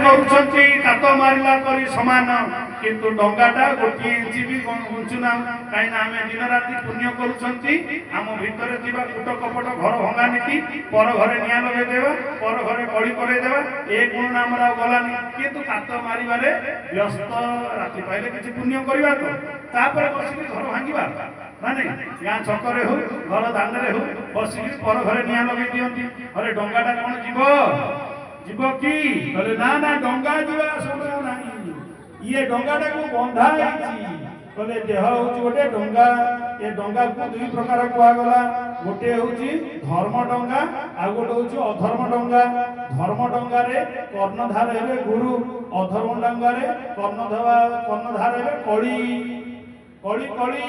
କରୁଛନ୍ତି କାତ ମାରିଲା ପରି ସମାନ କିନ୍ତୁ ଡଙ୍ଗାଟା ଗୋଟିଏ ଇଞ୍ଚ ବି ଘୁଞ୍ଚୁନା କାହିଁକିନା ଆମେ ଦିନ ରାତି ପୁଣ୍ୟ କରୁଛନ୍ତି ଆମ ଭିତରେ ଥିବା କୂଟ କପଟ ଘର ଭଙ୍ଗା ନୀତି ପର ଘରେ ନିଆଁ ଲଗେଇଦେବା ପର ଘରେ କଳି କରେଇଦେବା ଏ ଗୁଣ ଆମର ଆଉ ଗଲାନି କିନ୍ତୁ କାତ ମାରିବାରେ ବ୍ୟସ୍ତ ରାତି ପାଇଲେ କିଛି ପୁଣ୍ୟ କରିବା ତ ତାପରେ ବସିକି ଘର ଭାଙ୍ଗିବା ମାନେ ଗାଁ ଛକରେ ହଉ ଘର ଦାଣ୍ଡରେ ହଉ ବସିକି ପର ଘରେ ନିଆଁ ଲଗେଇ ଦିଅନ୍ତି ଘରେ ଡଙ୍ଗାଟା କଣ ଯିବ ଯିବ କି କହିଲେ ନା ନା ଡଙ୍ଗା ଯିବା ସମୟ ନାହିଁ ଇଏ ଡଙ୍ଗାଟାକୁ ବନ୍ଧା ହେଇଛି କହିଲେ ଦେହ ହଉଛି ଗୋଟେ ଡଙ୍ଗା ଏ ଡଙ୍ଗାକୁ ଦୁଇ ପ୍ରକାର କୁହାଗଲା ଗୋଟେ ହଉଛି ଧର୍ମ ଡଙ୍ଗା ଆଉ ଗୋଟେ ହଉଛି ଅଧର୍ମ ଡଙ୍ଗା ଧର୍ମ ଡଙ୍ଗାରେ କର୍ଣ୍ଣଧାର ହେବେ ଗୁରୁ ଅଧର୍ମ ଡଙ୍ଗାରେ କର୍ଣ୍ଣଧାର ହେବେ କଳି କଳି କଳି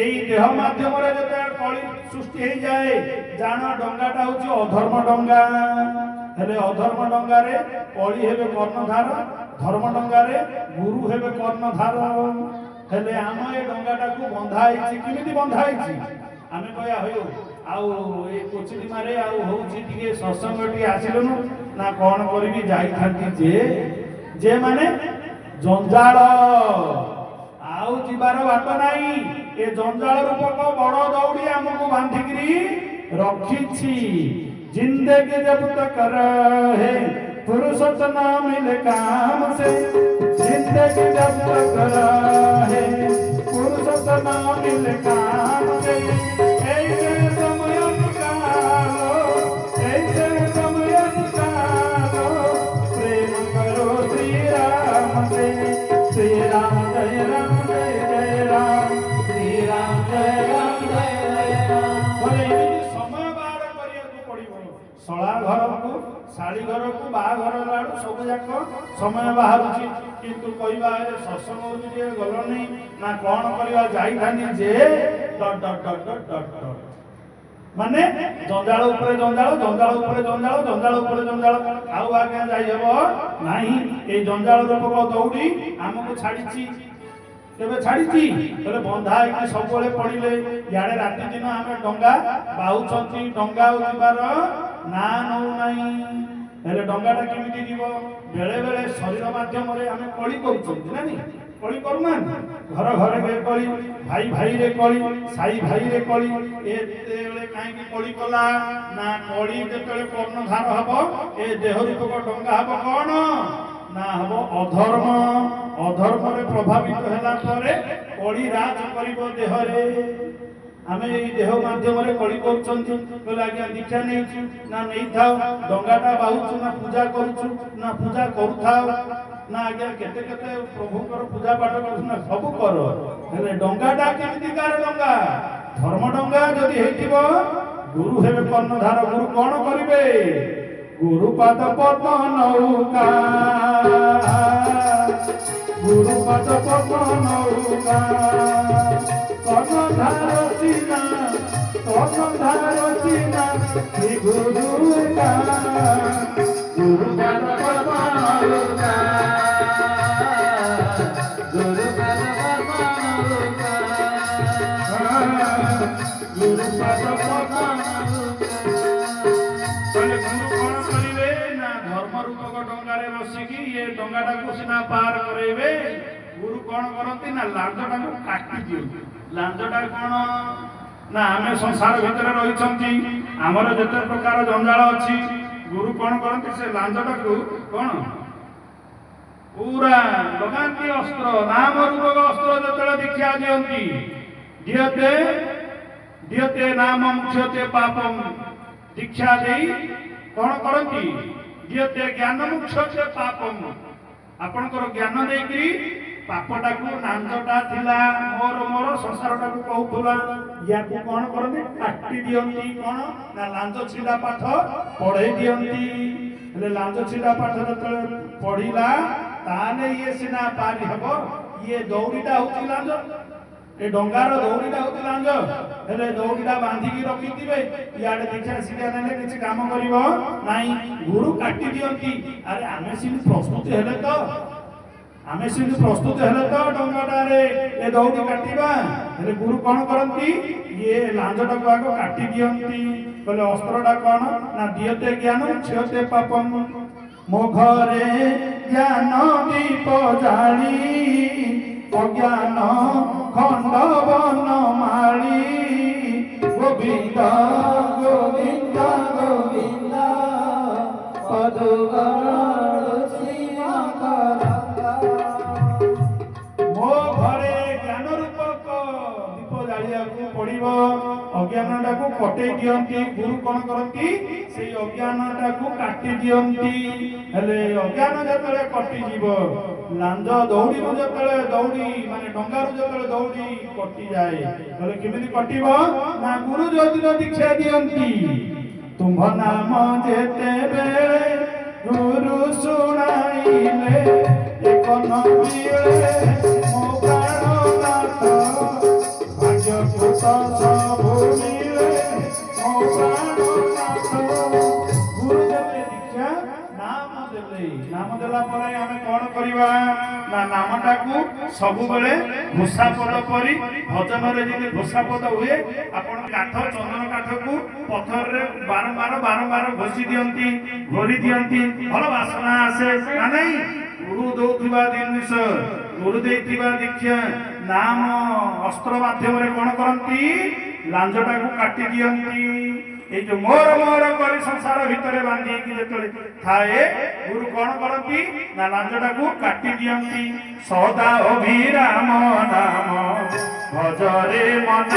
এই দেহ মাধ্যমে যেতে কলি সৃষ্টি হয়ে যায় জান ডঙ্গাটা হচ্ছে অধর্ম ডঙ্গা হেলে অধর্ম ডঙ্গারে কলি হেবে কর্ণধার ধর্ম ডঙ্গারে গুরু হেবে কর্ণধার হেলে আমি এই ডঙ্গাটাকে বন্ধা হয়েছি কেমিতি বন্ধা হয়েছি আমি কয়া হইও আউ এই কোচিটি মারে আউ হଉଛି ଟିକେ সৎসঙ্গ ଟିକେ ଆସିଲୁନୁ না কোন করিবি যাই থাকি যে মানে জঞ্জাল आउ जीवार बाट नाई ए जंजाल रूपक बड़ दौड़ी आमको बांधिकी रखी जिंदगी जब तक रहे फुर्सत ना मिले काम से जिंदगी जब तक रहे फुर्सत ना मिले काम से ऐसे समय निकालो ऐसे समय निकालो प्रेम करो श्री राम से श्री राम जय राम शला घर को शाड़ी घर को बाघर लाड़ू सब जाक समय बाहर किंतु कहवा सत्संग होती गलनी ना कौन करवा जाई जे डट डट डट डट डट माने जंजाल उपरे जंजाल जंजाल उपरे जंजाल जंजाल उपरे जंजाल आउ आगे जाई हेबो नाही ए जंजाल रूपक दौड़ी हमको छाड़ी केबे छाड़ी बोले बंधा है सब पड़े इे राति दिन आम डंगा बाहुंट डंगा जीवार ना नौ ना डंगाटा केमी जीव बेले बेले शरीर मध्यम आम कली कली करूना घर घर कली भाई भाई रे कली साई भाई रे कली कहीं कली कला ना कली जो कर्णधार हम ए देह रूपक डंगा हम कौन ना हम अधर्म अधर्म प्रभावित होला परे कली राज करिबो देहरे आमे ए देह माध्यम रे कली करछंती कहले आज्ञा दीक्षा नेछु ना नै थाओ डंगाटा बाहुछु ना पूजा करूथाओ ना आज्ञा केते केते प्रभुकर पूजा पाठ करू ना सब करो हेले डंगाटा केमिति कार डंगा धर्म डंगा जदि हेतिबो गुरु हेबे कर्णधार गुरु कोन करिवे गुरुपद पद्म नौका गुरुपद पद्म नौका कर्णधार चिना श्री गुरुका गुरुपद पद्म नौका गुरुपद पद्म नौका गुरुपद पद्म डंगारे बसिकी ये डंगाटा को सीना पार करेबे गुरु कौन करती ना लांजटा को काटी दियो लांजटा कौन ना आमे संसार भीतर रही आमर जते प्रकार जंजाल अच्छी गुरु कौन करती से लांजटा को कौन पूरा लगाती अस्त्र नाम रूपक अस्त्र जो दीक्षा दियंती दियते दियते नाम मुख्यते पापम दीक्षा देई कौन करती दियते ज्ञान मुख्य पापम आपनकर ज्ञान देकरी पापटा को नांजटा थिला मोर मोर संसारटा को कहउथुला या को कोन करबे काटी दियंती कोन ना लांज छिला पाठ पढै दियंती ले लांज छिला पाठ जतले पढिला ताने ये सिना पारी हबो ये दौड़ीटा होची लांज ए डंगार दौड़ीटा होची लांज हेले दौड़ीटा बांधिकी रखिथिबे याडे दीक्षा शिक्षा नेले किछि काम करिवो नाही गुरु काटी दियंती अरे आमे सिन प्रस्तुत हेले तो आमे सिन प्रस्तुत हेले तो डंगाटारे ए दौड़ी काटिबा हेले गुरु कोन करंती ये लांजटा को आगो काटी दियंती कहले अस्त्रटा कोन ना दियते ज्ञान क्षयते पापम ମୋ ଘରେ ଜ୍ଞାନ ଦୀପ ଜାଳି ଅଜ୍ଞାନ ଖଣ୍ଡବନ ମାଳି ଗୋବିନ୍ଦ ଗୋବିନ୍ଦ ଗୋବିନ୍ଦ ମୋ ଘରେ ଜ୍ଞାନ ରୂପକ ଦୀପ ଜାଳିବାକୁ ପଡିବ। ଅଜ୍ଞାନଟାକୁ କଟେଇ ଦିଅନ୍ତି। ଗୁରୁ କଣ କରନ୍ତି? ସେଇ ଅଜ୍ଞାନଟାକୁ କାଟି ଦିଅନ୍ତି। ହେଲେ ଅଜ୍ଞାନ ଯେତେବେଳେ କଟିଯିବ, ଲାଞ୍ଜ ଦୌଡ଼ିରୁ ଯେତେବେଳେ ଦୌଡ଼ି ମାନେ ଡଙ୍ଗାରୁ ଯେତେବେଳେ ଦୌଡ଼ି କଟିଯାଏ, ତାହେଲେ କେମିତି କଟିବ? ନା ଗୁରୁ ଯୋଉଦିନ ଦୀକ୍ଷା ଦିଅନ୍ତି, ତୁମ୍ଭ ନାମ ଯେତେବେଳେ ଗୁରୁ ଶୁଣାଇଲେ ଏକ ନଦୀରେ ମୋ ପ୍ରାଣନାଥ ଭାଗ୍ୟକୃତ ସବୁ ମିଳେ ମୋ ପ୍ରାଣନାଥ। ଗୁରୁ ଦେଲେ ଦୀକ୍ଷା, ନାମ ଦେଲେ। ନାମ ଦେଲା ପରେ ଆମେ କଣ କରିବା? ନା ନାମଟାକୁ ସବୁବେଳେ ଘୋଷା ପଦ ପରି ଭଜନରେ ଯେମିତି ଘୋଷା ପଦ ହୁଏ, ଆପଣ କାଠ ଚନ୍ଦନ କାଠକୁ ପଥରରେ ବାରମ୍ବାର ଘୋଷି ଦିଅନ୍ତି, ଘୋରି ଦିଅନ୍ତି, ଭଲ ବାସନା ଆସେ ନା ନାଇଁ? ଗୁରୁ ଦଉଥିବା ଜିନିଷ, ଗୁରୁ ଦେଇଥିବା ଦୀକ୍ଷା, ନାମ ଅସ୍ତ୍ର ମାଧ୍ୟମରେ କଣ କରନ୍ତି? ଲାଞ୍ଜଟାକୁ କାଟି ଦିଅନ୍ତି। এই যে মোর মোর করে সংসার ভিতরে বাঁধিকি যেতବେଳେ ଥାଏ, গুরু কଣ କରନ୍ତି? না লাঞ্জটাକୁ কাটি দিଅନ୍ତି। সদা অভিরাম নাম ভজরে মନ